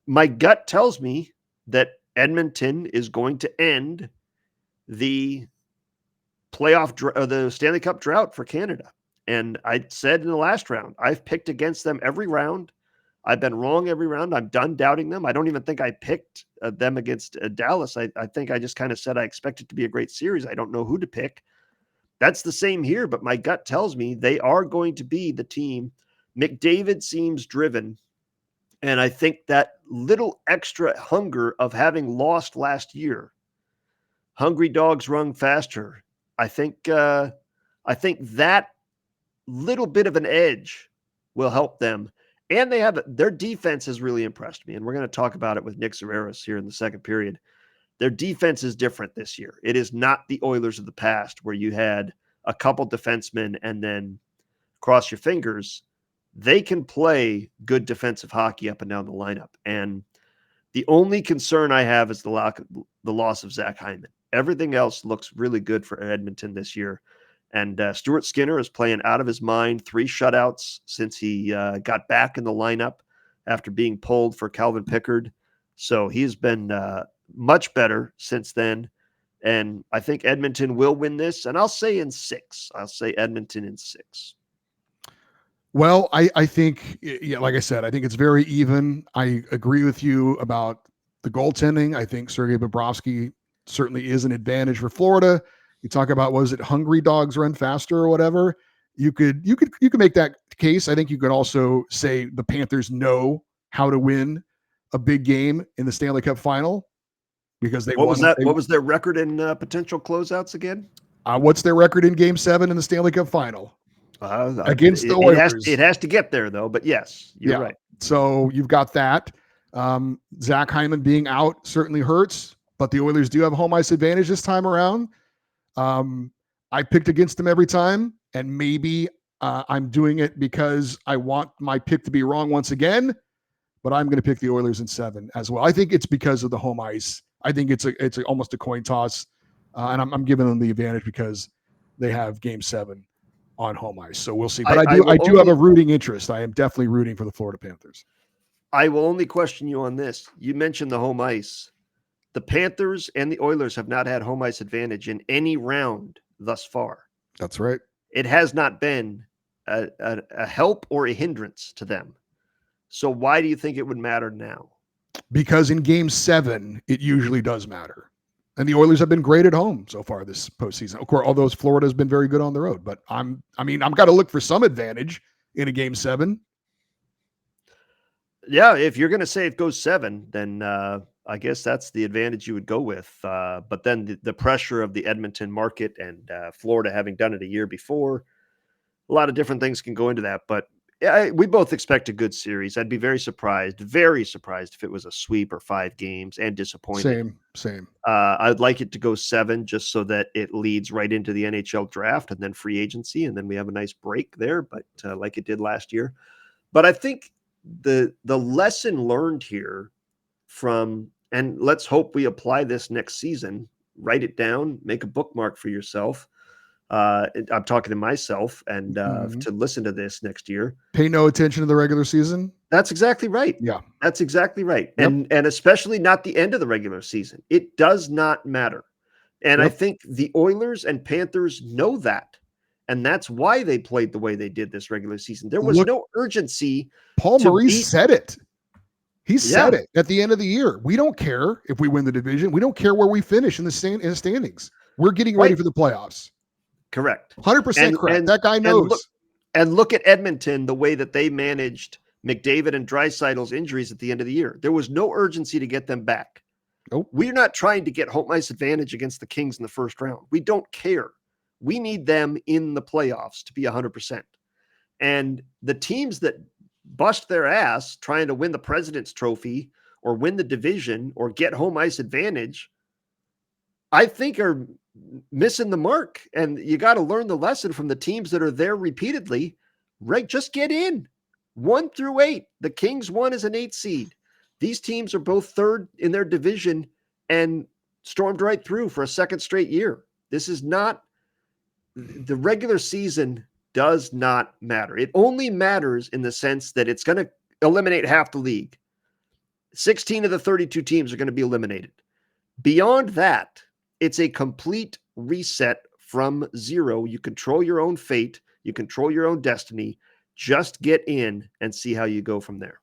my gut tells me that Edmonton is going to end the the Stanley Cup drought for Canada. And I said in the last round, I've picked against them every round. I've been wrong every round. I'm done doubting them. I don't even think I picked them against Dallas. I think I just kind of said I expect it to be a great series. I don't know who to pick. That's the same here, but my gut tells me they are going to be the team. McDavid seems driven, and I think that little extra hunger of having lost last year, hungry dogs run faster. I think that little bit of an edge will help them. And their defense has really impressed me. And we're going to talk about it with Nick Zverev here in the second period. Their defense is different this year. It is not the Oilers of the past where you had a couple defensemen and then cross your fingers. They can play good defensive hockey up and down the lineup. And the only concern I have is the loss of Zach Hyman. Everything else looks really good for Edmonton this year. And Stuart Skinner is playing out of his mind. 3 shutouts since he got back in the lineup after being pulled for Calvin Pickard. So he's been much better since then. And I think Edmonton will win this. And I'll say in 6. I'll say Edmonton in 6. Well, I think, yeah, like I said, I think it's very even. I agree with you about the goaltending. I think Sergei Bobrovsky certainly is an advantage for Florida. You talk about, was it hungry dogs run faster or whatever? You could make that case. I think you could also say the Panthers know how to win a big game in the Stanley Cup Final because they What won. was that? What was their record in potential closeouts again? What's their record in Game 7 in the Stanley Cup Final? Against the Oilers. It has to get there, though. But yes, you're right. So you've got that. Zach Hyman being out certainly hurts, but the Oilers do have home ice advantage this time around. I picked against them every time, and maybe I'm doing it because I want my pick to be wrong once again, but I'm going to pick the Oilers in 7 as well. I think it's because of the home ice. I think it's almost a coin toss, and I'm giving them the advantage because they have Game 7 on home ice. So we'll see. But I do have a rooting interest. I am definitely rooting for the Florida Panthers. I will only question you on this. You mentioned the home ice. The Panthers and the Oilers have not had home ice advantage in any round thus far. That's right. It has not been a help or a hindrance to them. So why do you think it would matter now? Because in Game 7, it usually does matter. And the Oilers have been great at home so far this postseason. Of course, although Florida has been very good on the road. But I've got to look for some advantage in a Game 7. Yeah, if you're going to say it goes 7, then I guess that's the advantage you would go with. But then the pressure of the Edmonton market and Florida having done it a year before, a lot of different things can go into that. But yeah, we both expect a good series. I'd be very surprised if it was a sweep or 5 games, and disappointed. Same. I'd like it to go 7 just so that it leads right into the NHL draft and then free agency, and then we have a nice break there, but like it did last year. But I think the lesson learned here and let's hope we apply this next season, write it down, make a bookmark for yourself. I'm talking to myself and to listen to this next year. Pay no attention to the regular season. That's exactly right. Yeah, that's exactly right. Yep. And especially not the end of the regular season. It does not matter. And I think the Oilers and Panthers know that. And that's why they played the way they did this regular season. There was no urgency. Paul Maurice said it. He said it at the end of the year. We don't care if we win the division. We don't care where we finish in the standings. We're getting ready for the playoffs. Correct. 100% correct. That guy knows. And look at Edmonton, the way that they managed McDavid and Draisaitl's injuries at the end of the year. There was no urgency to get them back. Nope. We're not trying to get home ice advantage against the Kings in the first round. We don't care. We need them in the playoffs to be 100%. And the teams that bust their ass trying to win the President's Trophy or win the division or get home ice advantage, I think are missing the mark. And you got to learn the lesson from the teams that are there repeatedly. Right? Just get in 1 through 8. The Kings won as an 8 seed. These teams are both 3rd in their division and stormed right through for a second straight year. This is not the regular season does not matter. It only matters in the sense that it's going to eliminate half the league. 16 of the 32 teams are going to be eliminated. Beyond that, It's a complete reset from zero. You control your own fate. You control your own destiny. Just get in and see how you go from there.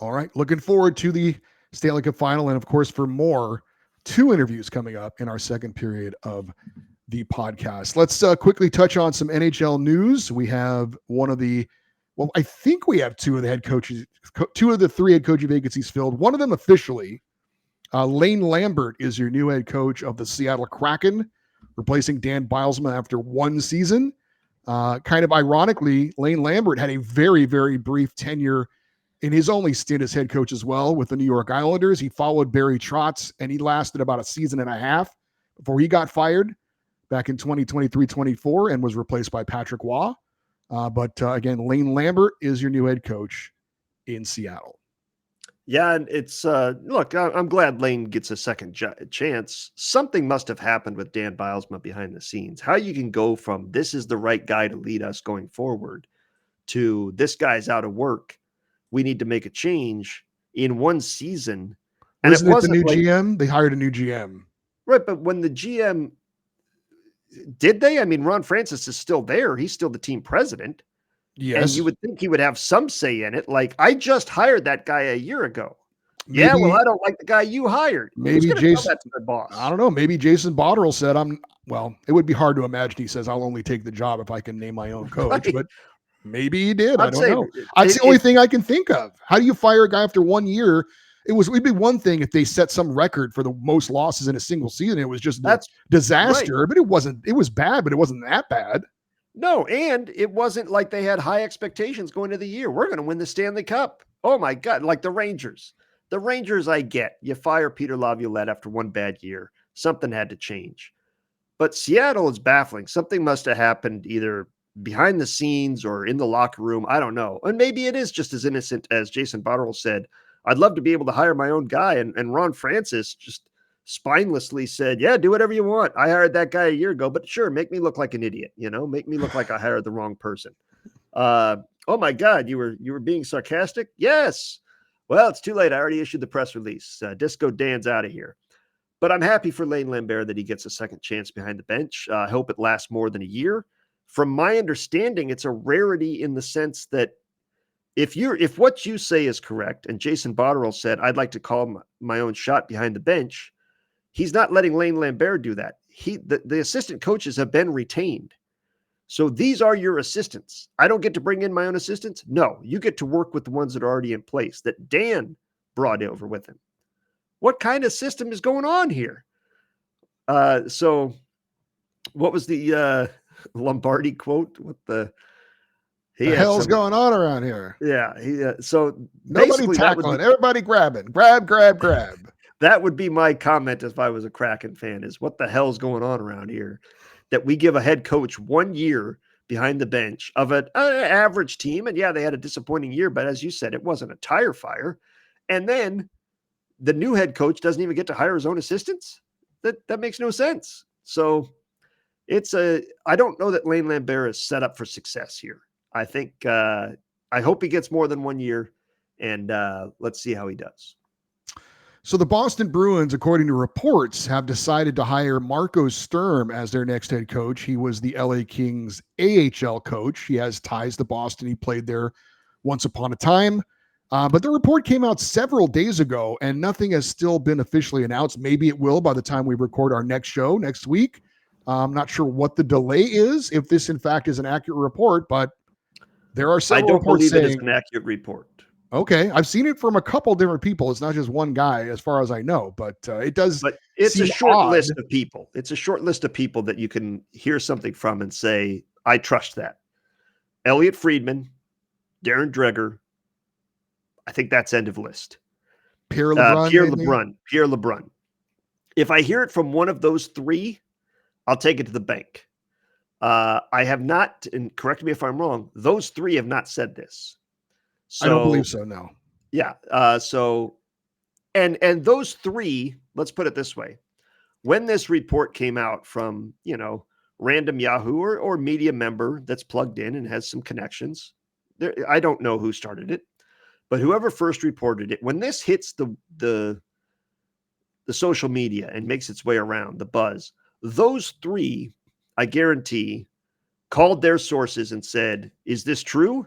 All right. Looking forward to the Stanley Cup Final. And of course, for more, 2 interviews coming up in our second period of the podcast. Let's quickly touch on some NHL news. We have I think we have 2 of the head coaches, 2 of the 3 head coaching vacancies filled. One of them officially. Lane Lambert is your new head coach of the Seattle Kraken, replacing Dan Bilesma after 1 season. Kind of ironically, Lane Lambert had a very, very brief tenure in his only stint as head coach as well with the New York Islanders. He followed Barry Trotz, and he lasted about a season and a half before he got fired back in 2023-24 and was replaced by Patrick Waugh. But again, Lane Lambert is your new head coach in Seattle. Yeah, and it's look, I'm glad Lane gets a second chance. Something must have happened with Dan Bilesma behind the scenes. How you can go from this is the right guy to lead us going forward to this guy's out of work, we need to make a change in 1 season. And Isn't it the new like, GM? They hired a new GM. Right, but when the GM did they? I mean, Ron Francis is still there. He's still the team president. Yes. And you would think he would have some say in it. Like, I just hired that guy a year ago. Maybe, yeah, well, I don't like the guy you hired. Maybe Who's Jason, tell that to their boss? I don't know. Maybe Jason Botterill said, it would be hard to imagine he says, I'll only take the job if I can name my own coach. Right. But maybe he did. I don't know. That's the only thing I can think of. How do you fire a guy after 1 year? It'd be one thing if they set some record for the most losses in a single season. It was just a disaster, right. But it was bad, but it wasn't that bad. No, and it wasn't like they had high expectations going into the year. We're going to win the Stanley Cup. Oh my God. Like the Rangers. The Rangers, I get. You fire Peter Laviolette after 1 bad year. Something had to change. But Seattle is baffling. Something must have happened either behind the scenes or in the locker room. I don't know. And maybe it is just as innocent as Jason Botterill said. I'd love to be able to hire my own guy. And Ron Francis just spinelessly said, yeah, do whatever you want. I hired that guy a year ago, but sure, make me look like an idiot, make me look like I hired the wrong person. Oh my God, you were being sarcastic? Yes. Well, it's too late. I already issued the press release. Disco Dan's out of here. But I'm happy for Lane Lambert that he gets a second chance behind the bench. I hope it lasts more than a year. From my understanding, it's a rarity in the sense that if what you say is correct, and Jason Botterill said, I'd like to call my own shot behind the bench, he's not letting Lane Lambert do that. The assistant coaches have been retained. So these are your assistants. I don't get to bring in my own assistants. No, you get to work with the ones that are already in place that Dan brought over with him. What kind of system is going on here? So what was the Lombardi quote? What the hell's going on around here? Yeah. So nobody tackling, everybody grabbing, grab. That would be my comment if I was a Kraken fan, is what the hell's going on around here? That we give a head coach 1 year behind the bench of an average team. And yeah, they had a disappointing year, but as you said, it wasn't a tire fire. And then the new head coach doesn't even get to hire his own assistants. That makes no sense. So I don't know that Lane Lambert is set up for success here. I think, I hope he gets more than 1 year, and let's see how he does. So the Boston Bruins, according to reports, have decided to hire Marco Sturm as their next head coach. He was the LA Kings AHL coach. He has ties to Boston. He played there once upon a time. But the report came out several days ago, and nothing has still been officially announced. Maybe it will by the time we record our next show next week. I'm not sure what the delay is, if this, in fact, is an accurate report, but there are several reports saying... I don't believe it is an accurate report. Okay, I've seen it from a couple different people. It's not just one guy, as far as I know, but it does. But it's a short odd. List of people. It's a short list of people that you can hear something from and say, I trust that. Elliot Friedman, Darren Dreger. I think that's end of list. Pierre LeBrun. Pierre LeBrun. If I hear it from one of those 3, I'll take it to the bank. I have not, and correct me if I'm wrong, those 3 have not said this. So, I don't believe so, no. Yeah. And those 3, let's put it this way. When this report came out from, random Yahoo or media member that's plugged in and has some connections, I don't know who started it, but whoever first reported it, when this hits the the social media and makes its way around, the buzz, those three, I guarantee, called their sources and said, is this true?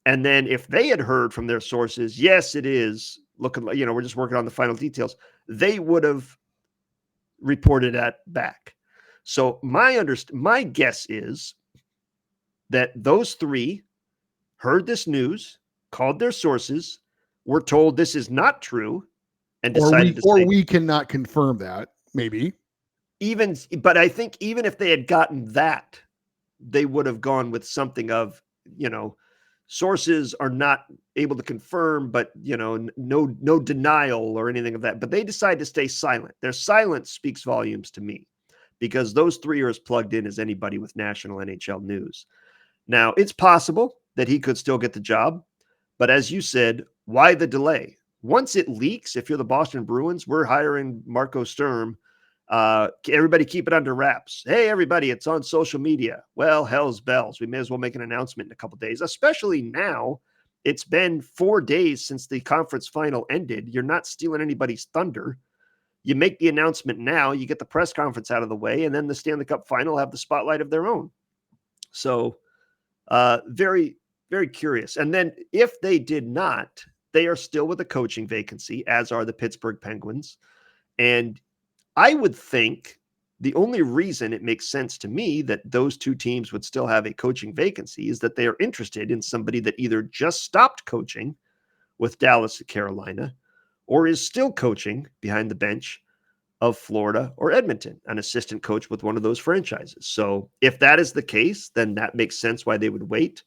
And then if they had heard from their sources, yes, it is, looking like, we're just working on the final details, they would have reported that back. So my guess is that those three heard this news, called their sources, were told this is not true, and decided to say, we cannot confirm that, maybe. but I think even if they had gotten that, they would have gone with something of, sources are not able to confirm, but no denial or anything of that. But they decide to stay silent. Their silence speaks volumes to me, because those three are as plugged in as anybody with national NHL news. Now, it's possible that he could still get the job, but as you said, why the delay? Once it leaks, if you're the Boston Bruins, we're hiring Marco Sturm. Everybody keep it under wraps. Hey, everybody, it's on social media. Well, hell's bells. We may as well make an announcement in a couple of days, especially now. It's been 4 days since the conference final ended. You're not stealing anybody's thunder. You make the announcement now, you get the press conference out of the way, and then the Stanley Cup final have the spotlight of their own. So very, very curious. And then if they did not, they are still with a coaching vacancy, as are the Pittsburgh Penguins. And I would think the only reason it makes sense to me that those two teams would still have a coaching vacancy is that they are interested in somebody that either just stopped coaching with Dallas and Carolina, or is still coaching behind the bench of Florida or Edmonton, an assistant coach with one of those franchises. So if that is the case, then that makes sense why they would wait.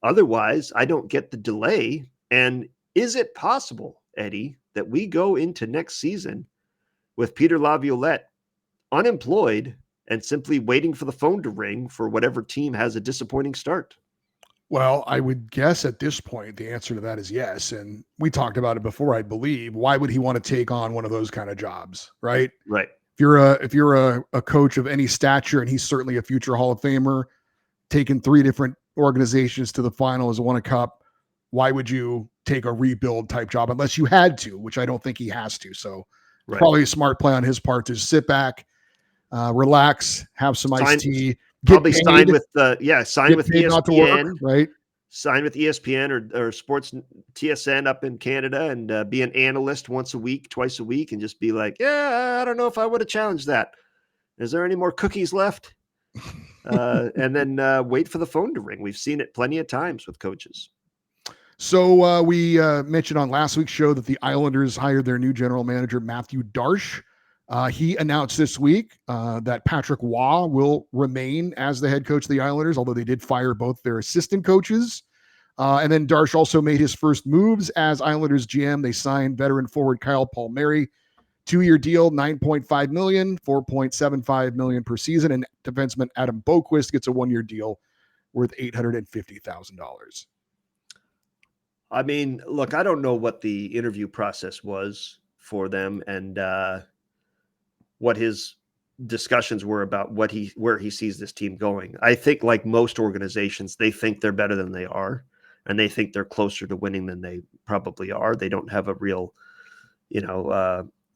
Otherwise, I don't get the delay. And is it possible, Eddie, that we go into next season with Peter Laviolette unemployed and simply waiting for the phone to ring for whatever team has a disappointing start? Well, I would guess at this point, the answer to that is yes. And we talked about it before, I believe. Why would he want to take on one of those kind of jobs, right? Right. If you're a coach of any stature, and he's certainly a future Hall of Famer, taking 3 different organizations to the final as won a cup, why would you take a rebuild type job unless you had to, which I don't think he has to. So Right. probably a smart play on his part to sit back, relax, have some iced tea, probably sign with ESPN, right? Sign with ESPN or Sports TSN up in Canada and be an analyst once a week, twice a week, and just be like, yeah, I don't know if I would have challenged that. Is there any more cookies left? And then wait for the phone to ring. We've seen it plenty of times with coaches. So we mentioned on last week's show that the Islanders hired their new general manager, Matthew Darche. He announced this week that Patrick Waugh will remain as the head coach of the Islanders, although they did fire both their assistant coaches. And then Darche also made his first moves as Islanders GM. They signed veteran forward Kyle Palmieri, 2-year deal, $9.5 million, $4.75 million per season. And defenseman Adam Boquist gets a 1-year deal worth $850,000. I mean, look, I don't know what the interview process was for them and what his discussions were about where he sees this team going. I think, like most organizations, they think they're better than they are, and they think they're closer to winning than they probably are. They don't have a real,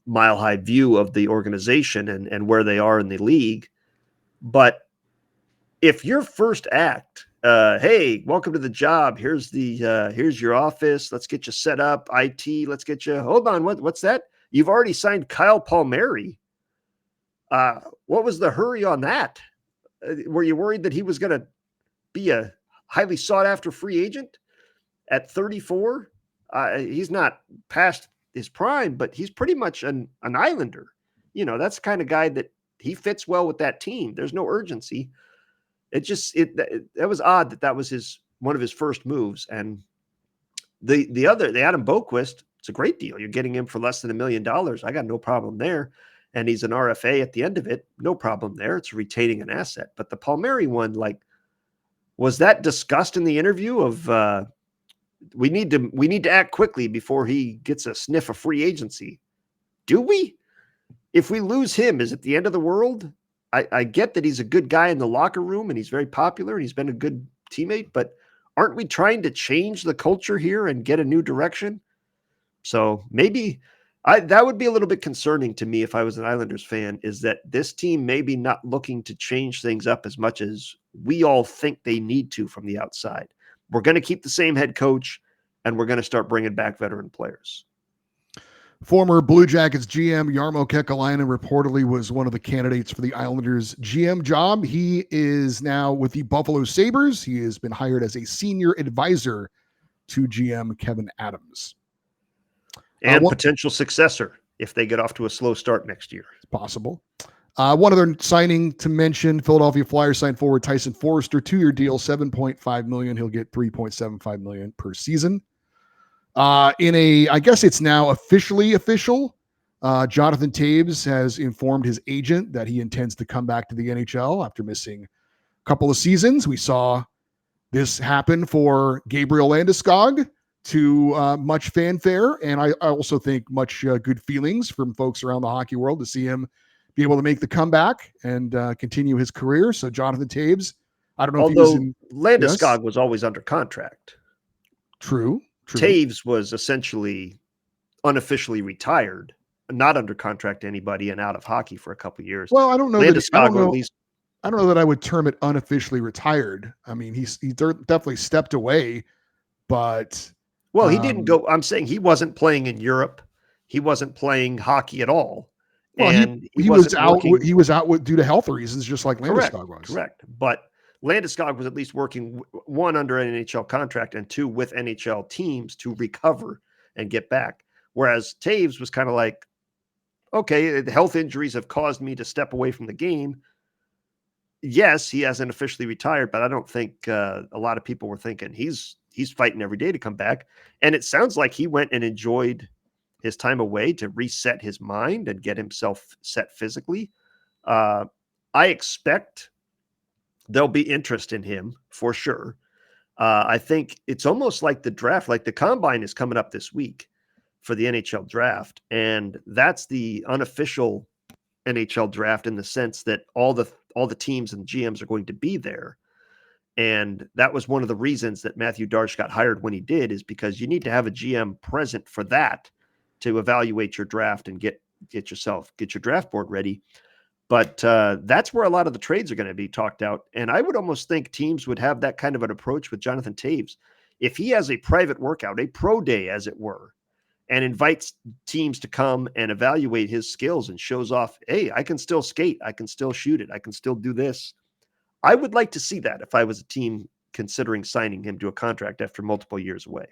mile high view of the organization and where they are in the league. But if your first act, hey, welcome to the job. Here's your office. Let's get you set up. IT. Let's get you. Hold on. What's that? You've already signed Kyle Palmieri. What was the hurry on that? Were you worried that he was going to be a highly sought after free agent at 34? He's not past his prime, but he's pretty much an Islander. That's the kind of guy that he fits well with that team. There's no urgency. That was odd that was one of his first moves. And the Adam Boquist, it's a great deal. You're getting him for less than $1 million. I got no problem there. And he's an RFA at the end of it. No problem there. It's retaining an asset. But the Palmieri one, was that discussed in the interview of we need to act quickly before he gets a sniff of free agency? Do we? If we lose him, is it the end of the world? I get that he's a good guy in the locker room and he's very popular and he's been a good teammate, but aren't we trying to change the culture here and get a new direction? So maybe That would be a little bit concerning to me if I was an Islanders fan, is that this team may be not looking to change things up as much as we all think they need to from the outside. We're going to keep the same head coach, and we're going to start bringing back veteran players. Former Blue Jackets GM Jarmo Kekalainen reportedly was one of the candidates for the Islanders GM job. He is now with the Buffalo Sabres. He has been hired as a senior advisor to GM Kevin Adams. And potential successor if they get off to a slow start next year. It's possible. One other signing to mention, Philadelphia Flyers signed forward Tyson Forrester, 2-year deal, $7.5 million. He'll get $3.75 million per season. I guess it's now officially official. Jonathan Toews has informed his agent that he intends to come back to the NHL after missing a couple of seasons. We saw this happen for Gabriel Landeskog to much fanfare, and I also think much good feelings from folks around the hockey world to see him be able to make the comeback and continue his career. So Jonathan Toews, I don't know if he was in Landeskog was always under contract. True. Toews was essentially unofficially retired, not under contract to anybody, and out of hockey for a couple of years. Well, I don't know. I don't know that I would term it unofficially retired. I mean, he definitely stepped away, but he didn't go. I'm saying he wasn't playing in Europe. He wasn't playing hockey at all. Well, and he was out. He was out due to health reasons, just like Landeskog was. Correct, but Landeskog was at least working, one, under an NHL contract, and two, with NHL teams to recover and get back. Whereas Toews was kind of like, okay, the health injuries have caused me to step away from the game. Yes, he hasn't officially retired, but I don't think a lot of people were thinking he's fighting every day to come back. And it sounds like he went and enjoyed his time away to reset his mind and get himself set physically. I expect there'll be interest in him for sure. I think it's almost like the draft, like the combine is coming up this week for the NHL draft. And that's the unofficial NHL draft in the sense that all the teams and GMs are going to be there. And that was one of the reasons that Matthew Darche got hired when he did, is because you need to have a GM present for that to evaluate your draft and get your draft board ready. But that's where a lot of the trades are going to be talked out. And I would almost think teams would have that kind of an approach with Jonathan Toews. If he has a private workout, a pro day, as it were, and invites teams to come and evaluate his skills and shows off, hey, I can still skate, I can still shoot it, I can still do this. I would like to see that if I was a team considering signing him to a contract after multiple years away.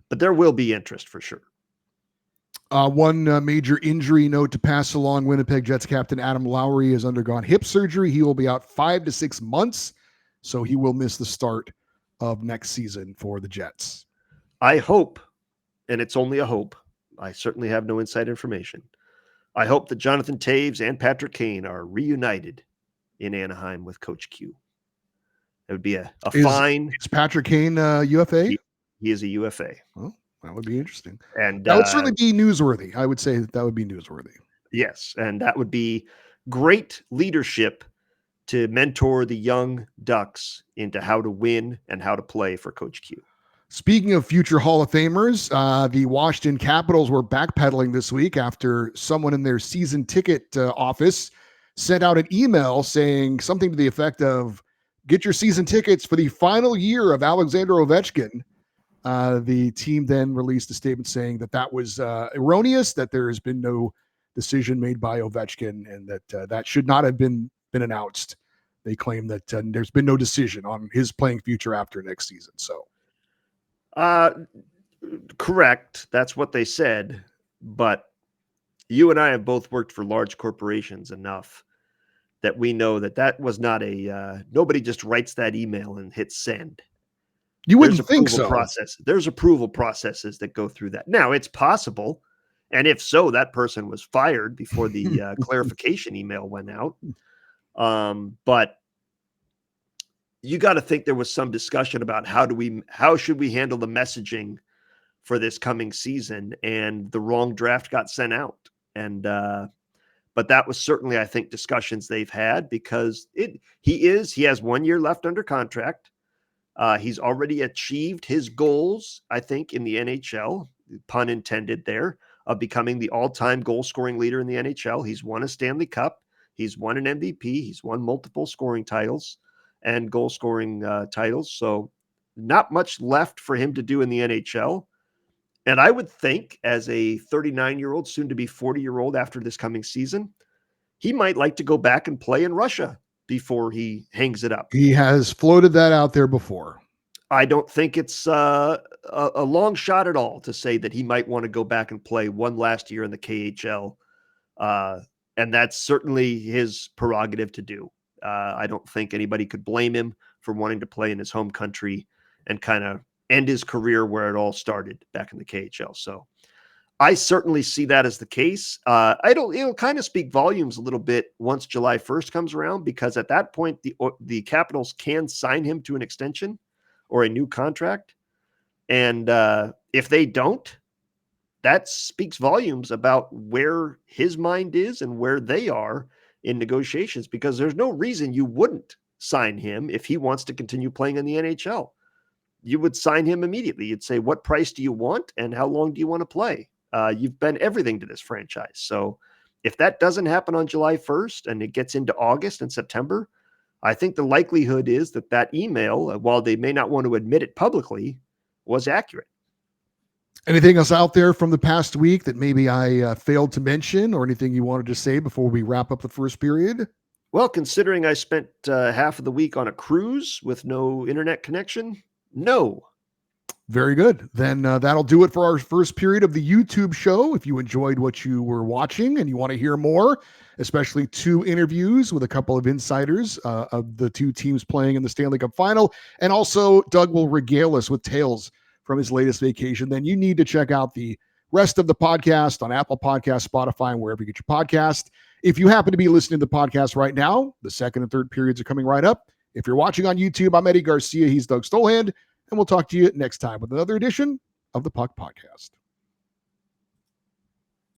But there will be interest for sure. One major injury note to pass along: Winnipeg Jets captain Adam Lowry has undergone hip surgery. He will be out 5 to 6 months, so he will miss the start of next season for the Jets. I hope, and it's only a hope, I certainly have no inside information, I hope that Jonathan Toews and Patrick Kane are reunited in Anaheim with Coach Q. It would be a fine. Is Patrick Kane UFA? He is a UFA. Well, that would be interesting. And that would certainly be newsworthy. I would say that would be newsworthy. Yes, and that would be great leadership to mentor the young Ducks into how to win and how to play for Coach Q. Speaking of future Hall of Famers, the Washington Capitals were backpedaling this week after someone in their season ticket office sent out an email saying something to the effect of, get your season tickets for the final year of Alexander Ovechkin. The team then released a statement saying that was erroneous, that there has been no decision made by Ovechkin, and that that should not have been announced. They claim that there's been no decision on his playing future after next season. So, correct. That's what they said. But you and I have both worked for large corporations enough that we know that was not nobody just writes that email and hits send. You wouldn't think so. There's approval processes that go through that. Now, it's possible, and if so, that person was fired before the clarification email went out. But you got to think there was some discussion about how should we handle the messaging for this coming season, and the wrong draft got sent out. And but that was certainly, I think, discussions they've had, because he has 1 year left under contract. He's already achieved his goals, I think, in the NHL, pun intended there, of becoming the all-time goal-scoring leader in the NHL. He's won a Stanley Cup. He's won an MVP. He's won multiple scoring titles and goal-scoring titles. So not much left for him to do in the NHL. And I would think as a 39-year-old, soon to be 40-year-old after this coming season, he might like to go back and play in Russia before he hangs it up. He has floated that out there before. I don't think it's a long shot at all to say that he might want to go back and play one last year in the KHL. And that's certainly his prerogative to do. I don't think anybody could blame him for wanting to play in his home country and kind of end his career where it all started back in the KHL. So I certainly see that as the case. It'll kind of speak volumes a little bit once July 1st comes around, because at that point, the Capitals can sign him to an extension or a new contract. And if they don't, that speaks volumes about where his mind is and where they are in negotiations, because there's no reason you wouldn't sign him if he wants to continue playing in the NHL. You would sign him immediately. You'd say, what price do you want and how long do you want to play? You've been everything to this franchise. So if that doesn't happen on July 1st and it gets into August and September, I think the likelihood is that email, while they may not want to admit it publicly, was accurate. Anything else out there from the past week that maybe I failed to mention, or anything you wanted to say before we wrap up the first period? Well, considering I spent half of the week on a cruise with no internet connection, no. Very good. Then that'll do it for our first period of the YouTube show. If you enjoyed what you were watching and you want to hear more, especially 2 interviews with a couple of insiders of the 2 teams playing in the Stanley Cup Final, and also Doug will regale us with tales from his latest vacation, then you need to check out the rest of the podcast on Apple Podcasts, Spotify, and wherever you get your podcast. If you happen to be listening to the podcast right now, the second and third periods are coming right up. If you're watching on YouTube, I'm Eddie Garcia. He's Doug Stolhand. And we'll talk to you next time with another edition of the Puck Podcast.